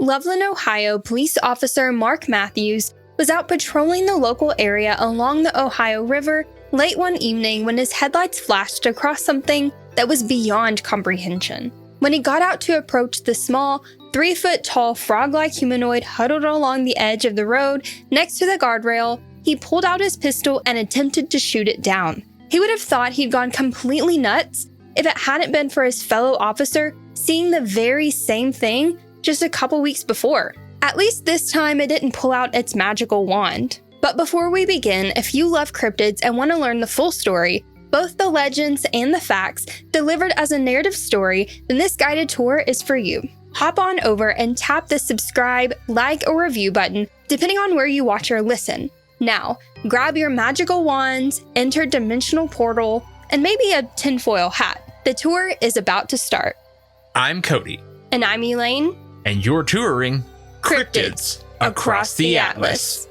Loveland, Ohio police officer Mark Matthews was out patrolling the local area along the Ohio River late one evening when his headlights flashed across something that was beyond comprehension. When he got out to approach the small, 3-foot-tall frog-like humanoid huddled along the edge of the road next to the guardrail, he pulled out his pistol and attempted to shoot it down. He would have thought he'd gone completely nuts if it hadn't been for his fellow officer seeing the very same thing just a couple weeks before. At least this time it didn't pull out its magical wand. But before we begin, if you love cryptids and want to learn the full story, both the legends and the facts delivered as a narrative story, then this guided tour is for you. Hop on over and tap the subscribe, like, or review button, depending on where you watch or listen. Now, grab your magical wands, interdimensional portal, and maybe a tinfoil hat. The tour is about to start. I'm Cody. And I'm Elaine. And you're touring Cryptids across the Atlas.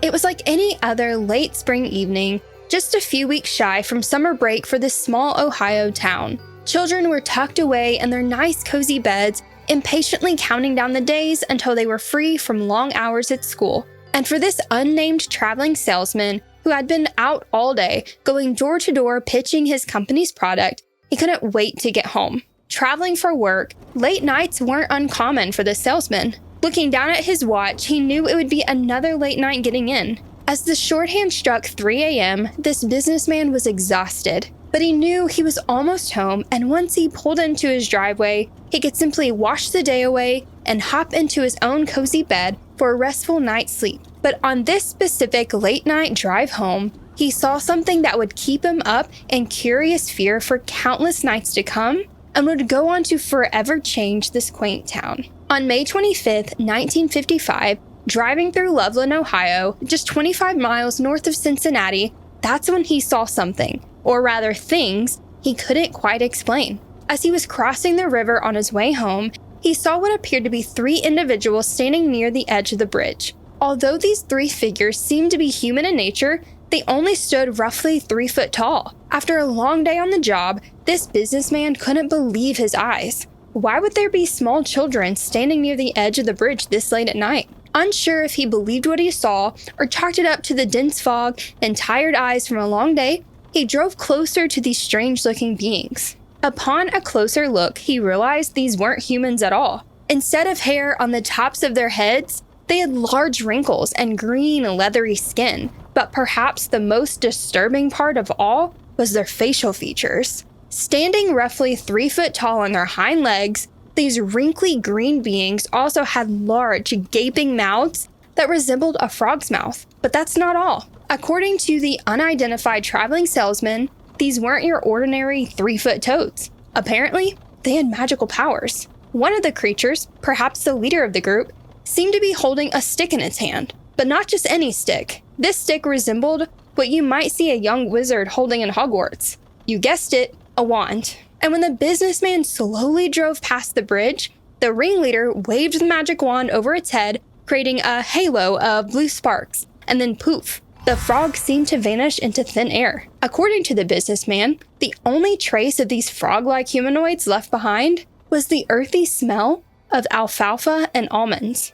It was like any other late spring evening, just a few weeks shy from summer break for this small Ohio town. Children were tucked away in their nice cozy beds, impatiently counting down the days until they were free from long hours at school. And for this unnamed traveling salesman who had been out all day, going door to door pitching his company's product, he couldn't wait to get home. Traveling for work, late nights weren't uncommon for the salesman. Looking down at his watch, he knew it would be another late night getting in. As the shorthand struck 3 a.m., this businessman was exhausted, but he knew he was almost home, and once he pulled into his driveway, he could simply wash the day away and hop into his own cozy bed for a restful night's sleep. But on this specific late-night drive home, he saw something that would keep him up in curious fear for countless nights to come and would go on to forever change this quaint town. On May 25th, 1955, driving through Loveland, Ohio, just 25 miles north of Cincinnati, that's when he saw something, or rather things, he couldn't quite explain. As he was crossing the river on his way home, he saw what appeared to be 3 individuals standing near the edge of the bridge. Although these 3 figures seemed to be human in nature, they only stood roughly 3 foot tall. After a long day on the job, this businessman couldn't believe his eyes. Why would there be small children standing near the edge of the bridge this late at night? Unsure if he believed what he saw or chalked it up to the dense fog and tired eyes from a long day, he drove closer to these strange-looking beings. Upon a closer look, he realized these weren't humans at all. Instead of hair on the tops of their heads, they had large wrinkles and green, leathery skin. But perhaps the most disturbing part of all was their facial features. Standing roughly 3 foot tall on their hind legs, these wrinkly green beings also had large, gaping mouths that resembled a frog's mouth. But that's not all. According to the unidentified traveling salesman, these weren't your ordinary 3-foot toads. Apparently, they had magical powers. One of the creatures, perhaps the leader of the group, seemed to be holding a stick in its hand. But not just any stick. This stick resembled what you might see a young wizard holding in Hogwarts. You guessed it, a wand. And when the businessman slowly drove past the bridge, the ringleader waved the magic wand over its head, creating a halo of blue sparks. And then poof, the frog seemed to vanish into thin air. According to the businessman, the only trace of these frog-like humanoids left behind was the earthy smell of alfalfa and almonds.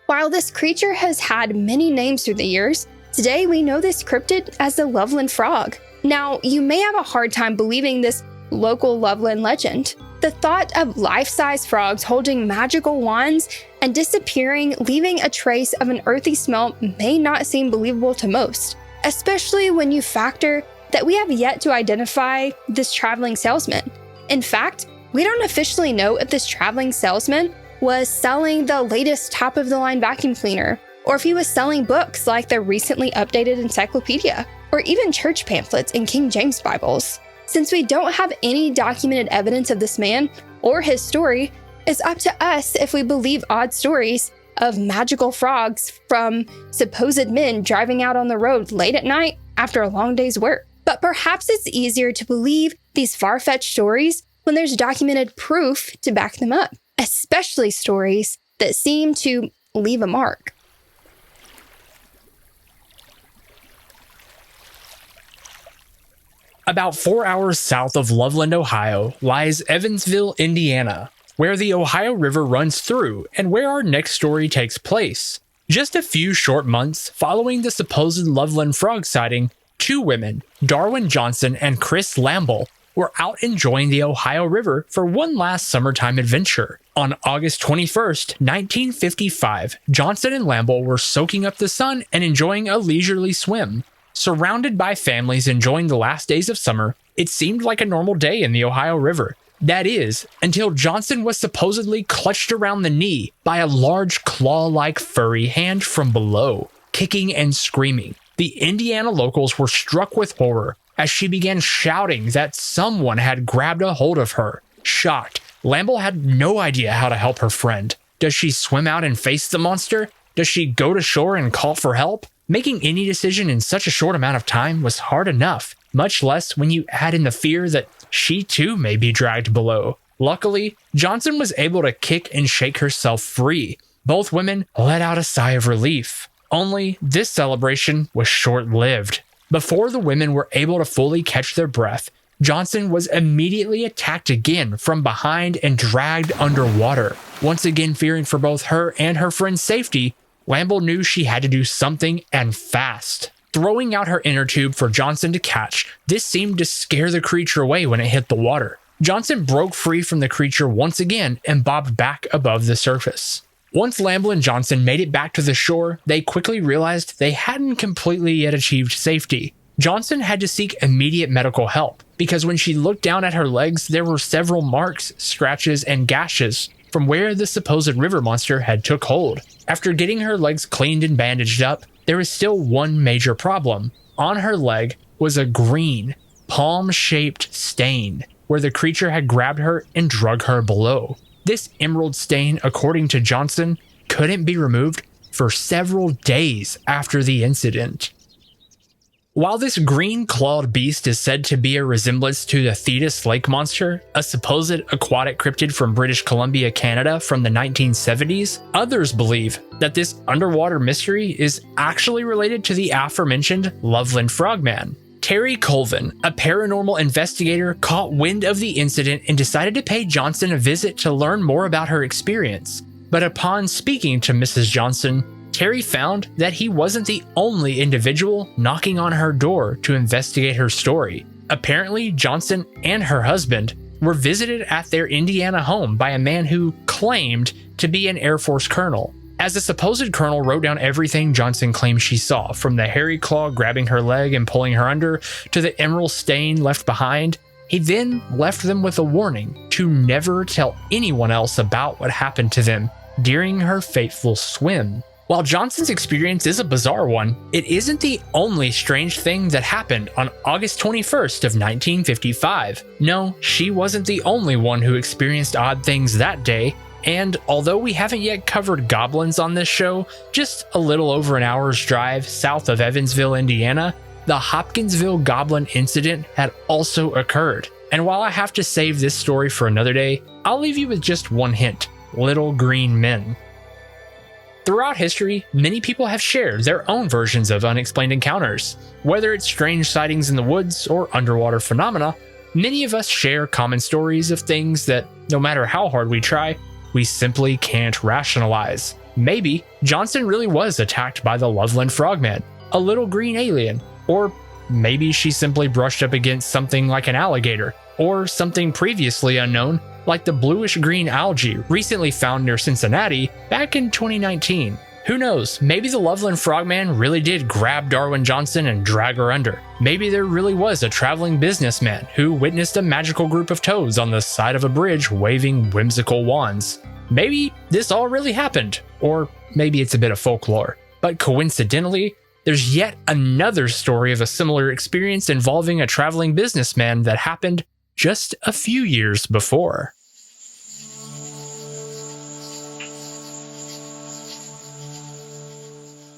While this creature has had many names through the years, today we know this cryptid as the Loveland Frog. Now, you may have a hard time believing this local Loveland legend. The thought of life-size frogs holding magical wands and disappearing, leaving a trace of an earthy smell may not seem believable to most, especially when you factor that we have yet to identify this traveling salesman. In fact, we don't officially know if this traveling salesman was selling the latest top-of-the-line vacuum cleaner, or if he was selling books like the recently updated encyclopedia, or even church pamphlets and King James Bibles. Since we don't have any documented evidence of this man or his story, it's up to us if we believe odd stories of magical frogs from supposed men driving out on the road late at night after a long day's work. But perhaps it's easier to believe these far-fetched stories when there's documented proof to back them up, especially stories that seem to leave a mark. About 4 hours south of Loveland, Ohio, lies Evansville, Indiana, where the Ohio River runs through and where our next story takes place. Just a few short months following the supposed Loveland Frog sighting, two women, Darwin Johnson and Chris Lamble, were out enjoying the Ohio River for one last summertime adventure. On August 21st, 1955, Johnson and Lamble were soaking up the sun and enjoying a leisurely swim. Surrounded by families enjoying the last days of summer, it seemed like a normal day in the Ohio River. That is, until Johnson was supposedly clutched around the knee by a large claw-like furry hand from below, kicking and screaming. The Indiana locals were struck with horror as she began shouting that someone had grabbed a hold of her. Shocked, Lamble had no idea how to help her friend. Does she swim out and face the monster? Does she go to shore and call for help? Making any decision in such a short amount of time was hard enough, much less when you add in the fear that she too may be dragged below. Luckily, Johnson was able to kick and shake herself free. Both women let out a sigh of relief. Only this celebration was short-lived. Before the women were able to fully catch their breath, Johnson was immediately attacked again from behind and dragged underwater. Once again fearing for both her and her friend's safety, Lamble knew she had to do something and fast. Throwing out her inner tube for Johnson to catch, this seemed to scare the creature away when it hit the water. Johnson broke free from the creature once again and bobbed back above the surface. Once Lamble and Johnson made it back to the shore, they quickly realized they hadn't completely yet achieved safety. Johnson had to seek immediate medical help, because when she looked down at her legs, there were several marks, scratches, and gashes from where the supposed river monster had took hold. After getting her legs cleaned and bandaged up, there was still one major problem. On her leg was a green, palm-shaped stain, where the creature had grabbed her and drug her below. This emerald stain, according to Johnson, couldn't be removed for several days after the incident. While this green-clawed beast is said to be a resemblance to the Thetis lake monster, a supposed aquatic cryptid from British Columbia, Canada from the 1970s, others believe that this underwater mystery is actually related to the aforementioned Loveland Frogman. Terry Colvin, a paranormal investigator, caught wind of the incident and decided to pay Johnson a visit to learn more about her experience. But upon speaking to Mrs. Johnson, Terry found that he wasn't the only individual knocking on her door to investigate her story. Apparently, Johnson and her husband were visited at their Indiana home by a man who claimed to be an Air Force colonel. As the supposed colonel wrote down everything Johnson claimed she saw, from the hairy claw grabbing her leg and pulling her under to the emerald stain left behind, he then left them with a warning to never tell anyone else about what happened to them during her fateful swim. While Johnson's experience is a bizarre one, it isn't the only strange thing that happened on August 21st of 1955. No, she wasn't the only one who experienced odd things that day, and although we haven't yet covered goblins on this show, just a little over an hour's drive south of Evansville, Indiana, the Hopkinsville Goblin incident had also occurred. And while I have to save this story for another day, I'll leave you with just one hint: little green men. Throughout history, many people have shared their own versions of unexplained encounters. Whether it's strange sightings in the woods or underwater phenomena, many of us share common stories of things that, no matter how hard we try, we simply can't rationalize. Maybe Johnson really was attacked by the Loveland Frogman, a little green alien, or maybe she simply brushed up against something like an alligator, or something previously unknown like the bluish-green algae recently found near Cincinnati back in 2019. Who knows, maybe the Loveland Frogman really did grab Darwin Johnson and drag her under. Maybe there really was a traveling businessman who witnessed a magical group of toads on the side of a bridge waving whimsical wands. Maybe this all really happened, or maybe it's a bit of folklore. But coincidentally, there's yet another story of a similar experience involving a traveling businessman that happened just a few years before.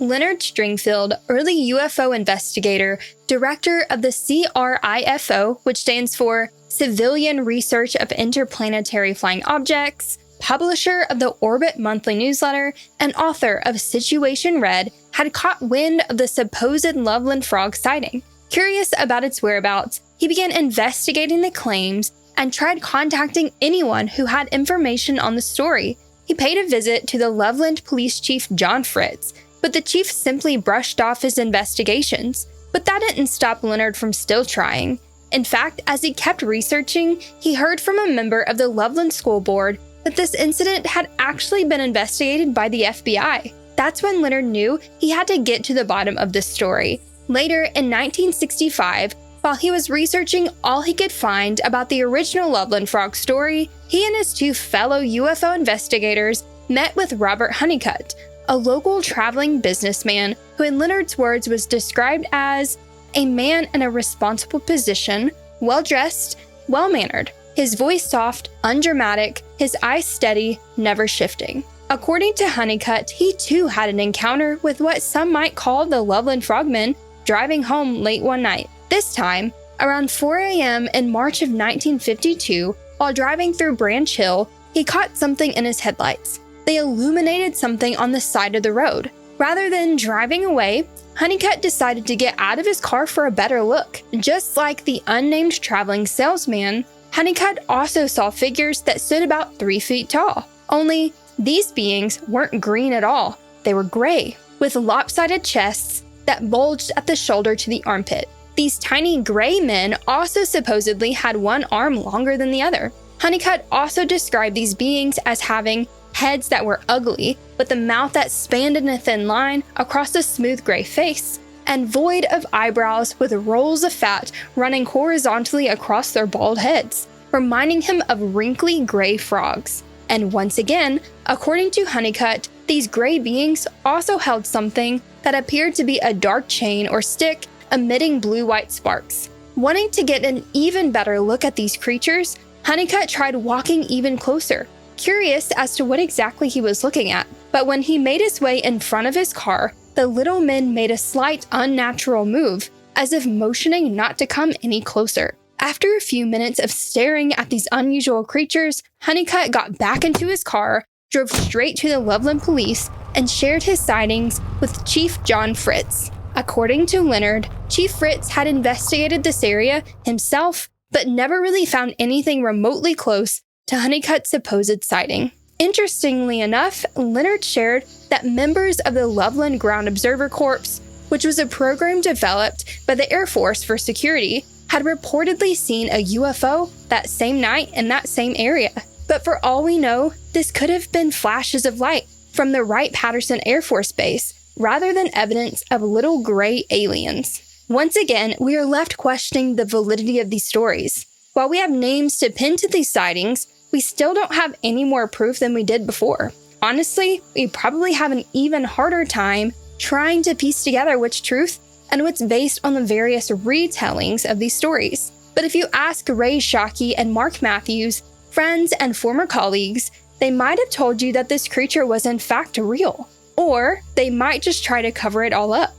Leonard Stringfield, early UFO investigator, director of the CRIFO, which stands for Civilian Research of Interplanetary Flying Objects, publisher of the Orbit Monthly newsletter, and author of Situation Red, had caught wind of the supposed Loveland Frog sighting. Curious about its whereabouts, he began investigating the claims and tried contacting anyone who had information on the story. He paid a visit to the Loveland Police Chief John Fritz, but the chief simply brushed off his investigations. But that didn't stop Leonard from still trying. In fact, as he kept researching, he heard from a member of the Loveland School Board that this incident had actually been investigated by the FBI. That's when Leonard knew he had to get to the bottom of this story. Later, in 1965, while he was researching all he could find about the original Loveland Frog story, he and his two fellow UFO investigators met with Robert Honeycutt, a local traveling businessman who in Leonard's words was described as a man in a responsible position, well-dressed, well-mannered, his voice soft, undramatic, his eyes steady, never shifting. According to Honeycutt, he too had an encounter with what some might call the Loveland Frogman driving home late one night. This time, around 4 a.m. in March of 1952, while driving through Branch Hill, he caught something in his headlights. They illuminated something on the side of the road. Rather than driving away, Honeycutt decided to get out of his car for a better look. Just like the unnamed traveling salesman, Honeycutt also saw figures that stood about 3 feet tall. Only, these beings weren't green at all. They were gray, with lopsided chests that bulged at the shoulder to the armpit. These tiny gray men also supposedly had one arm longer than the other. Honeycutt also described these beings as having heads that were ugly, with a mouth that spanned in a thin line across a smooth gray face, and void of eyebrows with rolls of fat running horizontally across their bald heads, reminding him of wrinkly gray frogs. And once again, according to Honeycutt, these gray beings also held something that appeared to be a dark chain or stick emitting blue-white sparks. Wanting to get an even better look at these creatures, Honeycutt tried walking even closer, curious as to what exactly he was looking at. But when he made his way in front of his car, the little men made a slight unnatural move, as if motioning not to come any closer. After a few minutes of staring at these unusual creatures, Honeycutt got back into his car, drove straight to the Loveland police, and shared his sightings with Chief John Fritz. According to Leonard, Chief Fritz had investigated this area himself, but never really found anything remotely close to Honeycutt's supposed sighting. Interestingly enough, Leonard shared that members of the Loveland Ground Observer Corps, which was a program developed by the Air Force for security, had reportedly seen a UFO that same night in that same area. But for all we know, this could have been flashes of light from the Wright-Patterson Air Force Base, rather than evidence of little gray aliens. Once again, we are left questioning the validity of these stories. While we have names to pin to these sightings, we still don't have any more proof than we did before. Honestly, we probably have an even harder time trying to piece together what's truth and what's based on the various retellings of these stories. But if you ask Ray Shockey and Mark Matthews, friends and former colleagues, they might have told you that this creature was in fact real. Or they might just try to cover it all up.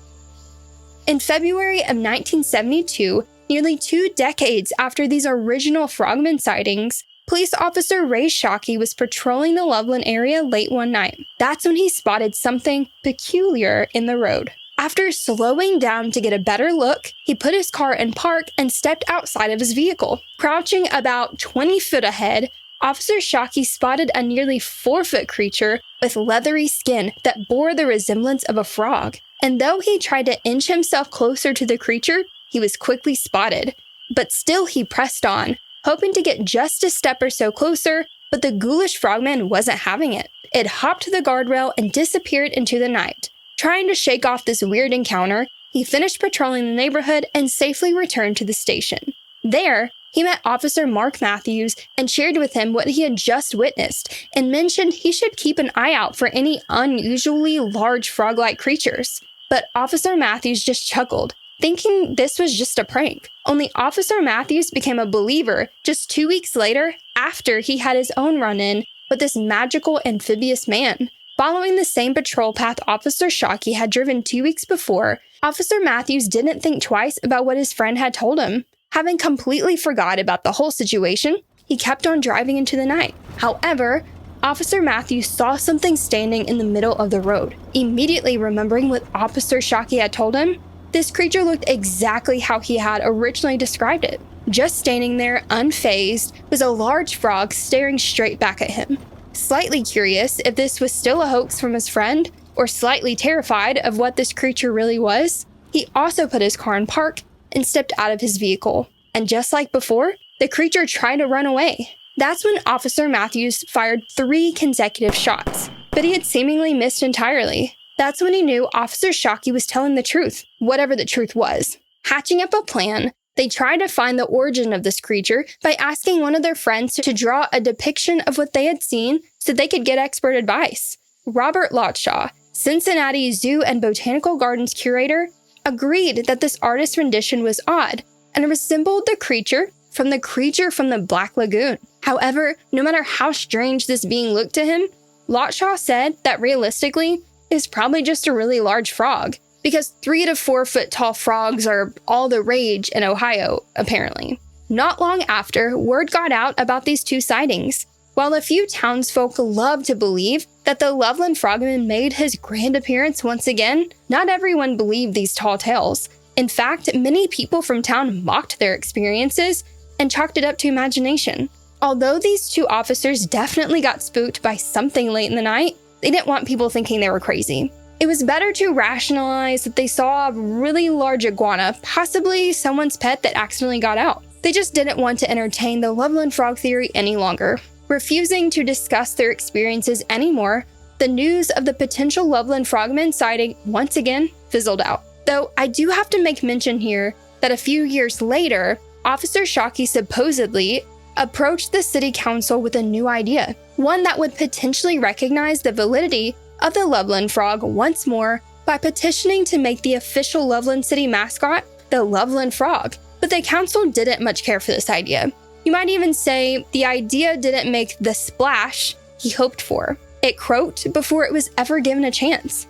In February of 1972, nearly 2 decades after these original Frogman sightings, police officer Ray Shockey was patrolling the Loveland area late one night. That's when he spotted something peculiar in the road. After slowing down to get a better look, he put his car in park and stepped outside of his vehicle. Crouching about 20 foot ahead, Officer Shockey spotted a nearly 4-foot creature with leathery skin that bore the resemblance of a frog. And though he tried to inch himself closer to the creature, he was quickly spotted. But still he pressed on, hoping to get just a step or so closer, but the ghoulish frogman wasn't having it. It hopped the guardrail and disappeared into the night. Trying to shake off this weird encounter, he finished patrolling the neighborhood and safely returned to the station. There, he met Officer Mark Matthews and shared with him what he had just witnessed and mentioned he should keep an eye out for any unusually large frog-like creatures. But Officer Matthews just chuckled, thinking this was just a prank. Only Officer Matthews became a believer just 2 weeks later after he had his own run-in with this magical amphibious man. Following the same patrol path Officer Shockey had driven 2 weeks before, Officer Matthews didn't think twice about what his friend had told him. Having completely forgot about the whole situation, he kept on driving into the night. However, Officer Matthews saw something standing in the middle of the road. Immediately remembering what Officer Shockey had told him, this creature looked exactly how he had originally described it. Just standing there, unfazed, was a large frog staring straight back at him. Slightly curious if this was still a hoax from his friend, or slightly terrified of what this creature really was, he also put his car in park and stepped out of his vehicle. And just like before, the creature tried to run away. That's when Officer Matthews fired 3 consecutive shots, but he had seemingly missed entirely. That's when he knew Officer Shockey was telling the truth, whatever the truth was. Hatching up a plan, they tried to find the origin of this creature by asking one of their friends to draw a depiction of what they had seen so they could get expert advice. Robert Lotshaw, Cincinnati Zoo and Botanical Gardens curator, agreed that this artist's rendition was odd and resembled the creature from the Black Lagoon. However, no matter how strange this being looked to him, Lotshaw said that realistically, it's probably just a really large frog, because 3 to 4 foot tall frogs are all the rage in Ohio, apparently. Not long after, word got out about these 2 sightings. While a few townsfolk loved to believe that the Loveland Frogman made his grand appearance once again, not everyone believed these tall tales. In fact, many people from town mocked their experiences and chalked it up to imagination. Although these 2 officers definitely got spooked by something late in the night, they didn't want people thinking they were crazy. It was better to rationalize that they saw a really large iguana, possibly someone's pet that accidentally got out. They just didn't want to entertain the Loveland Frog theory any longer. Refusing to discuss their experiences anymore, the news of the potential Loveland Frogman sighting once again fizzled out. Though I do have to make mention here that a few years later, Officer Shockey supposedly approached the city council with a new idea, one that would potentially recognize the validity of the Loveland Frog once more by petitioning to make the official Loveland City mascot the Loveland Frog. But the council didn't much care for this idea. You might even say the idea didn't make the splash he hoped for. It croaked before it was ever given a chance.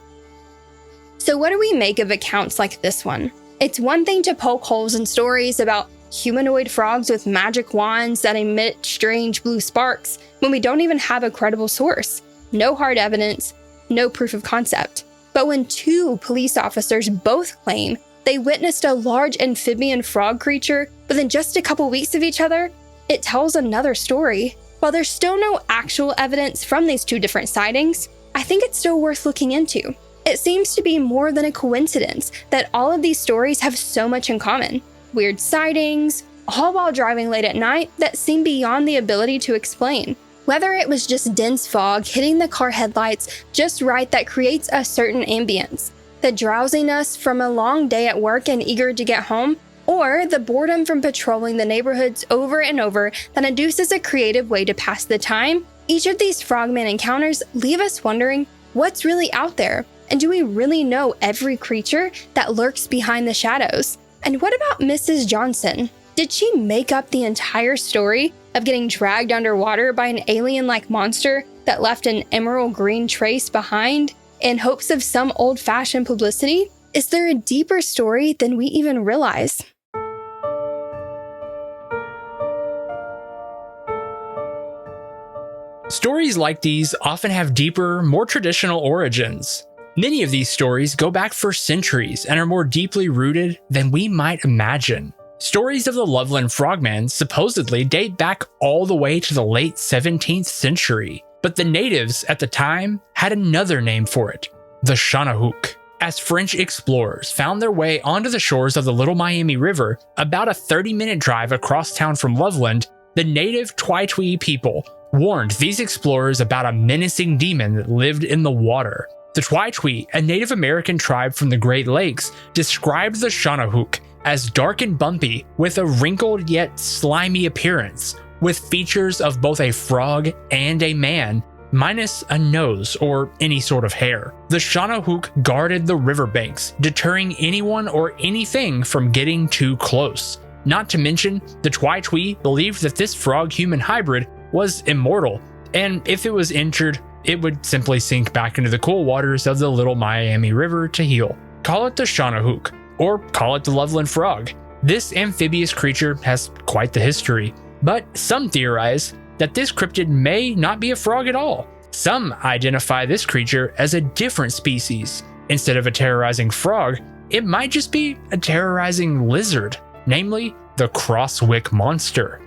So what do we make of accounts like this one? It's one thing to poke holes in stories about humanoid frogs with magic wands that emit strange blue sparks when we don't even have a credible source. No hard evidence, no proof of concept. But when 2 police officers both claim they witnessed a large amphibian frog creature within just a couple weeks of each other, it tells another story. While there's still no actual evidence from these 2 different sightings, I think it's still worth looking into. It seems to be more than a coincidence that all of these stories have so much in common. Weird sightings, all while driving late at night that seem beyond the ability to explain. Whether it was just dense fog hitting the car headlights just right that creates a certain ambience, the drowsiness from a long day at work and eager to get home, or the boredom from patrolling the neighborhoods over and over that induces a creative way to pass the time, each of these frogman encounters leave us wondering what's really out there, and do we really know every creature that lurks behind the shadows? And what about Mrs. Johnson? Did she make up the entire story of getting dragged underwater by an alien-like monster that left an emerald green trace behind in hopes of some old-fashioned publicity? Is there a deeper story than we even realize? Stories like these often have deeper, more traditional origins. Many of these stories go back for centuries and are more deeply rooted than we might imagine. Stories of the Loveland Frogman supposedly date back all the way to the late 17th century, but the natives at the time had another name for it, the Shawnahooc. As French explorers found their way onto the shores of the Little Miami River, about a 30-minute drive across town from Loveland, the native Twi-Twi people warned these explorers about a menacing demon that lived in the water. The Twi-Twi, a Native American tribe from the Great Lakes, described the Shawnahooc as dark and bumpy, with a wrinkled yet slimy appearance, with features of both a frog and a man, minus a nose or any sort of hair. The Shawnahooc guarded the riverbanks, deterring anyone or anything from getting too close. Not to mention, the Twi-Twi believed that this frog-human hybrid was immortal, and if it was injured, it would simply sink back into the cool waters of the Little Miami River to heal. Call it the Shawnahooc, or call it the Loveland Frog. This amphibious creature has quite the history, but some theorize that this cryptid may not be a frog at all. Some identify this creature as a different species. Instead of a terrorizing frog, it might just be a terrorizing lizard, namely the Crosswick Monster.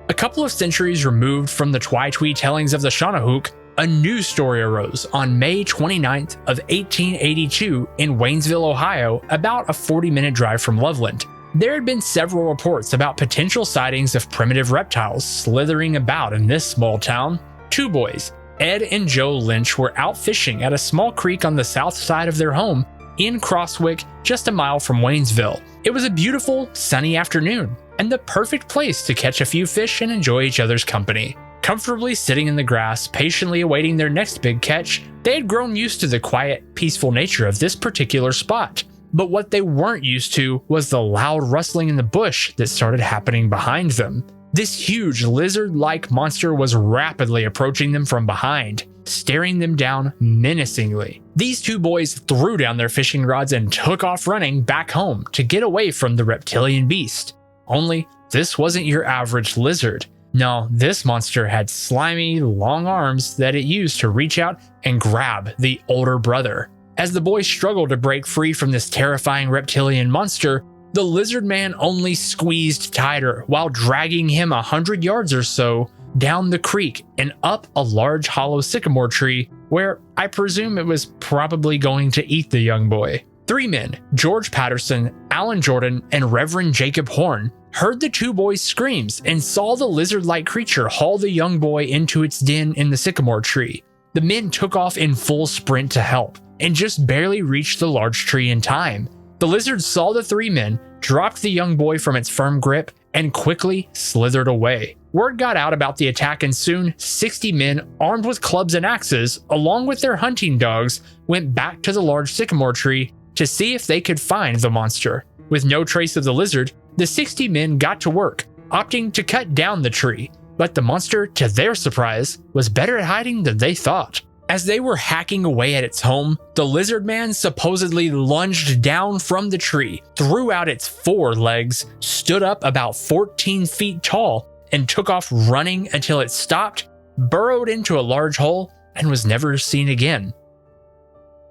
A couple of centuries removed from the Twi-Twi tellings of the Shawnahooc, a new story arose on May 29th of 1882 in Waynesville, Ohio, about a 40-minute drive from Loveland. There had been several reports about potential sightings of primitive reptiles slithering about in this small town. Two boys, Ed and Joe Lynch, were out fishing at a small creek on the south side of their home in Crosswick, just a mile from Waynesville. It was a beautiful, sunny afternoon, and the perfect place to catch a few fish and enjoy each other's company. Comfortably sitting in the grass, patiently awaiting their next big catch, they had grown used to the quiet, peaceful nature of this particular spot. But what they weren't used to was the loud rustling in the bush that started happening behind them. This huge lizard-like monster was rapidly approaching them from behind, staring them down menacingly. These two boys threw down their fishing rods and took off running back home to get away from the reptilian beast. Only, this wasn't your average lizard. No, this monster had slimy, long arms that it used to reach out and grab the older brother. As the boys struggled to break free from this terrifying reptilian monster, the lizard man only squeezed tighter while dragging him 100 yards or so down the creek and up a large hollow sycamore tree where I presume it was probably going to eat the young boy. Three men, George Patterson, Alan Jordan, and Reverend Jacob Horn, heard the two boys' screams and saw the lizard-like creature haul the young boy into its den in the sycamore tree. The men took off in full sprint to help and just barely reached the large tree in time. The lizard saw the three men, dropped the young boy from its firm grip, and quickly slithered away. Word got out about the attack, and soon 60 men armed with clubs and axes, along with their hunting dogs, went back to the large sycamore tree to see if they could find the monster. With no trace of the lizard, the 60 men got to work, opting to cut down the tree. But the monster, to their surprise, was better at hiding than they thought. As they were hacking away at its home, the lizard man supposedly lunged down from the tree, threw out its four legs, stood up about 14 feet tall, and took off running until it stopped, burrowed into a large hole, and was never seen again.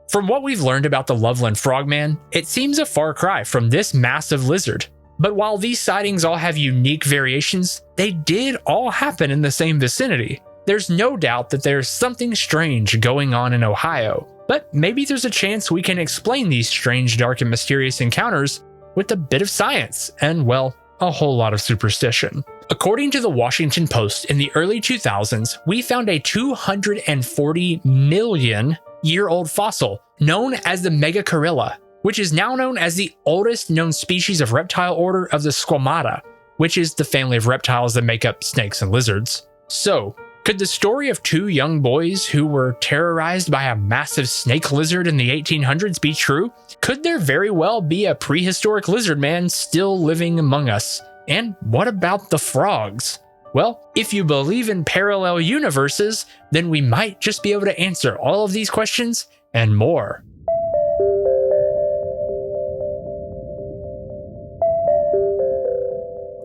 From what we've learned about the Loveland Frogman, it seems a far cry from this massive lizard. But while these sightings all have unique variations, they did all happen in the same vicinity. There's no doubt that there's something strange going on in Ohio, but maybe there's a chance we can explain these strange, dark, and mysterious encounters with a bit of science and, well, a whole lot of superstition. According to the Washington Post, in the early 2000s, we found a 240 million year old fossil known as the Megacorilla, which is now known as the oldest known species of reptile order of the Squamata, which is the family of reptiles that make up snakes and lizards. So, could the story of two young boys who were terrorized by a massive snake lizard in the 1800s be true? Could there very well be a prehistoric lizard man still living among us? And what about the frogs? Well, if you believe in parallel universes, then we might just be able to answer all of these questions and more.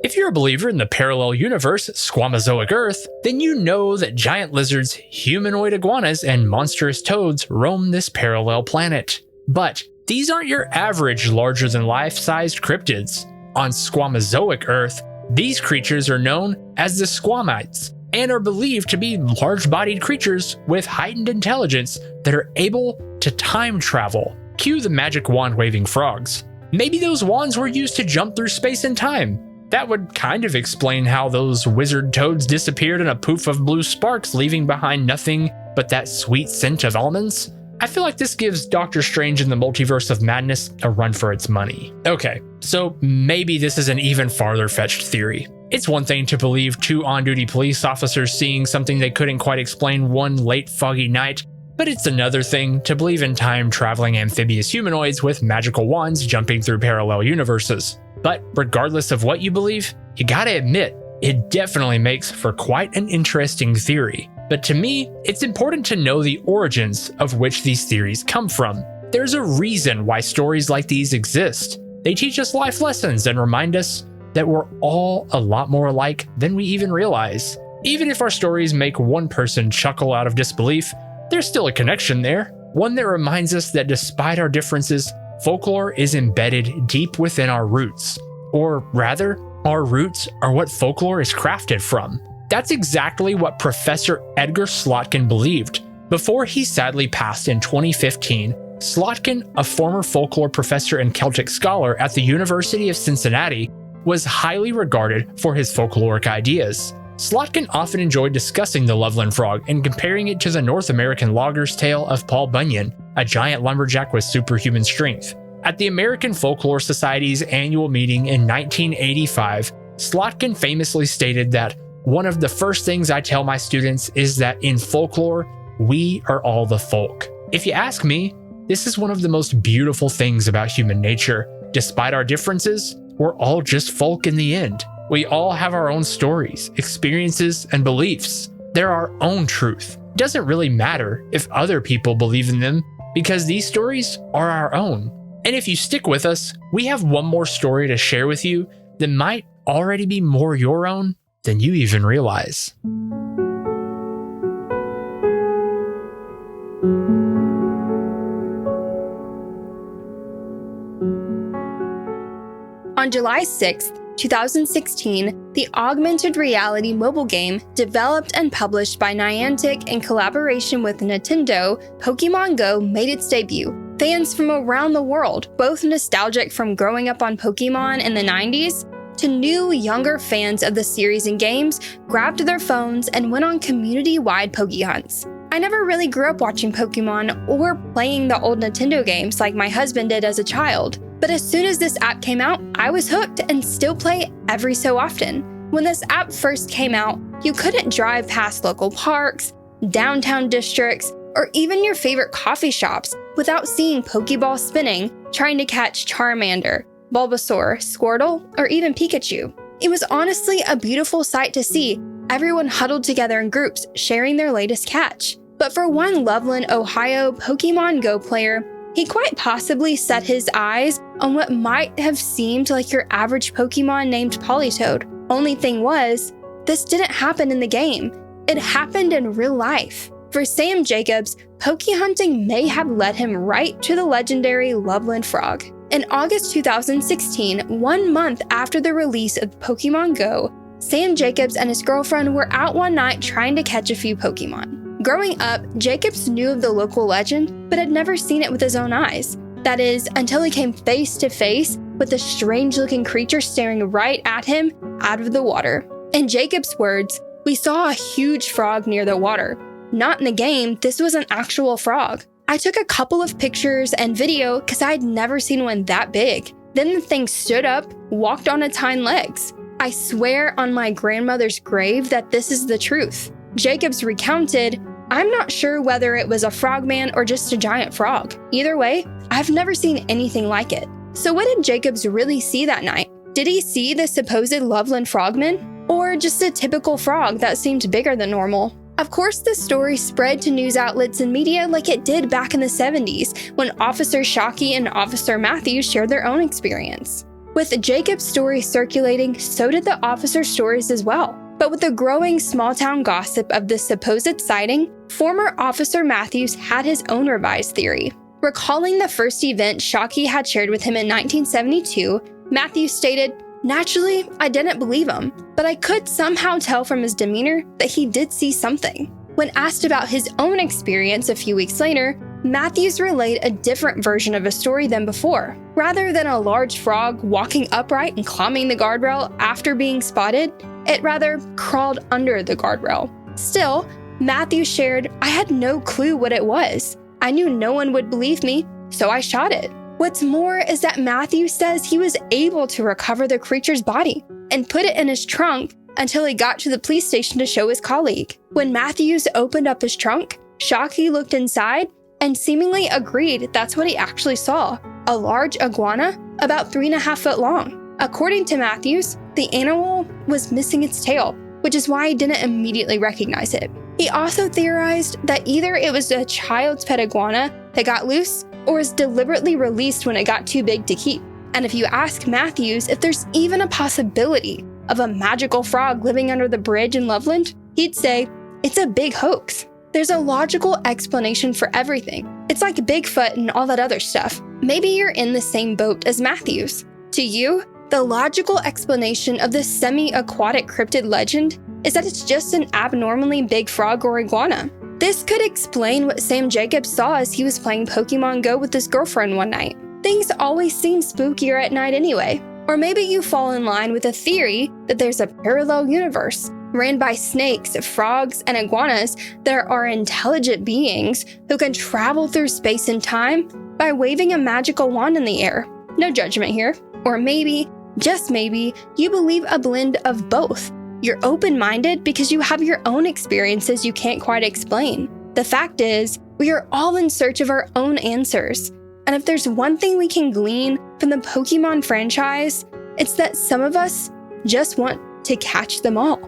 If you're a believer in the parallel universe, Squamazoic Earth, then you know that giant lizards, humanoid iguanas, and monstrous toads roam this parallel planet. But these aren't your average larger-than-life-sized cryptids. On Squamazoic Earth, these creatures are known as the Squamites and are believed to be large-bodied creatures with heightened intelligence that are able to time travel. Cue the magic wand-waving frogs. Maybe those wands were used to jump through space and time. That would kind of explain how those wizard toads disappeared in a poof of blue sparks, leaving behind nothing but that sweet scent of almonds. I feel like this gives Doctor Strange in the Multiverse of Madness a run for its money. Okay, so maybe this is an even farther fetched theory. It's one thing to believe two on-duty police officers seeing something they couldn't quite explain one late foggy night, but it's another thing to believe in time-traveling amphibious humanoids with magical wands jumping through parallel universes. But regardless of what you believe, you gotta admit, it definitely makes for quite an interesting theory. But to me, it's important to know the origins of which these theories come from. There's a reason why stories like these exist. They teach us life lessons and remind us that we're all a lot more alike than we even realize. Even if our stories make one person chuckle out of disbelief, there's still a connection there. One that reminds us that despite our differences, folklore is embedded deep within our roots. Or rather, our roots are what folklore is crafted from. That's exactly what Professor Edgar Slotkin believed. Before he sadly passed in 2015, Slotkin, a former folklore professor and Celtic scholar at the University of Cincinnati, was highly regarded for his folkloric ideas. Slotkin often enjoyed discussing the Loveland Frog and comparing it to the North American logger's tale of Paul Bunyan, a giant lumberjack with superhuman strength. At the American Folklore Society's annual meeting in 1985, Slotkin famously stated that, "One of the first things I tell my students is that in folklore, we are all the folk." If you ask me, this is one of the most beautiful things about human nature. Despite our differences, we're all just folk in the end. We all have our own stories, experiences, and beliefs. They're our own truth. It doesn't really matter if other people believe in them because these stories are our own. And if you stick with us, we have one more story to share with you that might already be more your own than you even realize. On July 6, 2016, the augmented reality mobile game developed and published by Niantic in collaboration with Nintendo, Pokémon Go made its debut. Fans from around the world, both nostalgic from growing up on Pokémon in the 90s, to new, younger fans of the series and games, grabbed their phones and went on community-wide Poké hunts. I never really grew up watching Pokémon or playing the old Nintendo games like my husband did as a child. But as soon as this app came out, I was hooked and still play every so often. When this app first came out, you couldn't drive past local parks, downtown districts, or even your favorite coffee shops without seeing Pokeball spinning, trying to catch Charmander, Bulbasaur, Squirtle, or even Pikachu. It was honestly a beautiful sight to see, everyone huddled together in groups, sharing their latest catch. But for one Loveland, Ohio Pokémon Go player, he quite possibly set his eyes on what might have seemed like your average Pokemon named Politoed. Only thing was, this didn't happen in the game. It happened in real life. For Sam Jacobs, Poke hunting may have led him right to the legendary Loveland Frog. In August 2016, 1 month after the release of Pokemon Go, Sam Jacobs and his girlfriend were out one night trying to catch a few Pokemon. Growing up, Jacobs knew of the local legend, but had never seen it with his own eyes. That is, until he came face to face with a strange-looking creature staring right at him out of the water. In Jacobs' words, "We saw a huge frog near the water. Not in the game, this was an actual frog. I took a couple of pictures and video because I had never seen one that big. Then the thing stood up, walked on its hind legs. I swear on my grandmother's grave that this is the truth." Jacobs recounted, "I'm not sure whether it was a frogman or just a giant frog. Either way, I've never seen anything like it." So what did Jacobs really see that night? Did he see the supposed Loveland Frogman? Or just a typical frog that seemed bigger than normal? Of course, the story spread to news outlets and media like it did back in the 70s when Officer Shockey and Officer Matthews shared their own experience. With Jacob's story circulating, so did the officers' stories as well. But with the growing small-town gossip of this supposed sighting, former Officer Matthews had his own revised theory. Recalling the first event Shockey had shared with him in 1972, Matthews stated, "Naturally, I didn't believe him, but I could somehow tell from his demeanor that he did see something." When asked about his own experience a few weeks later, Matthews relayed a different version of a story than before. Rather than a large frog walking upright and climbing the guardrail after being spotted, it rather crawled under the guardrail. Still, Matthews shared, "I had no clue what it was. I knew no one would believe me, so I shot it." What's more is that Matthews says he was able to recover the creature's body and put it in his trunk until he got to the police station to show his colleague. When Matthews opened up his trunk, Shockey looked inside and seemingly agreed that's what he actually saw, a large iguana about 3.5 feet long. According to Matthews, the animal was missing its tail, which is why he didn't immediately recognize it. He also theorized that either it was a child's pet iguana that got loose or was deliberately released when it got too big to keep. And if you ask Matthews if there's even a possibility of a magical frog living under the bridge in Loveland, he'd say, it's a big hoax. There's a logical explanation for everything. It's like Bigfoot and all that other stuff. Maybe you're in the same boat as Matthews. To you, The logical explanation of this semi-aquatic cryptid legend is that it's just an abnormally big frog or iguana. This could explain what Sam Jacobs saw as he was playing Pokemon Go with his girlfriend one night. Things always seem spookier at night anyway. Or maybe you fall in line with a theory that there's a parallel universe ran by snakes, frogs, and iguanas that are intelligent beings who can travel through space and time by waving a magical wand in the air. No judgment here. Or maybe, just maybe, you believe a blend of both. You're open-minded because you have your own experiences you can't quite explain. The fact is, we are all in search of our own answers. And if there's one thing we can glean from the Pokemon franchise, it's that some of us just want to catch them all.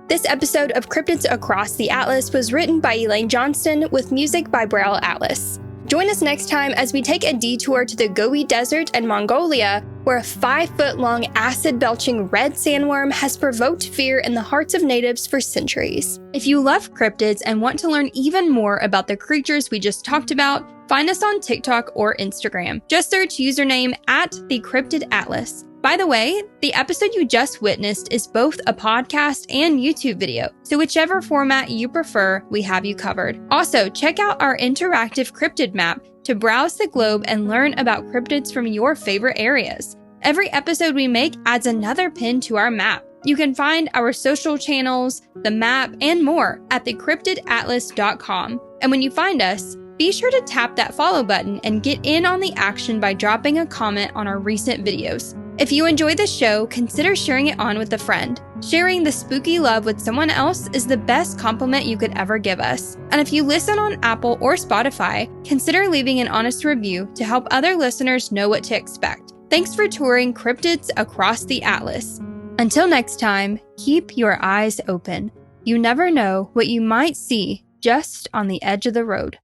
This episode of Cryptids Across the Atlas was written by Elaine Johnston with music by Braille Atlas. Join us next time as we take a detour to the Gobi Desert and Mongolia, where a 5-foot-long acid-belching red sandworm has provoked fear in the hearts of natives for centuries. If you love cryptids and want to learn even more about the creatures we just talked about, find us on TikTok or Instagram. Just search username @TheCryptidAtlas. By the way, the episode you just witnessed is both a podcast and YouTube video, so whichever format you prefer, we have you covered. Also, check out our interactive cryptid map to browse the globe and learn about cryptids from your favorite areas. Every episode we make adds another pin to our map. You can find our social channels, the map, and more at thecryptidatlas.com. And when you find us, be sure to tap that follow button and get in on the action by dropping a comment on our recent videos. If you enjoy the show, consider sharing it on with a friend. Sharing the spooky love with someone else is the best compliment you could ever give us. And if you listen on Apple or Spotify, consider leaving an honest review to help other listeners know what to expect. Thanks for touring Cryptids Across the Atlas. Until next time, keep your eyes open. You never know what you might see just on the edge of the road.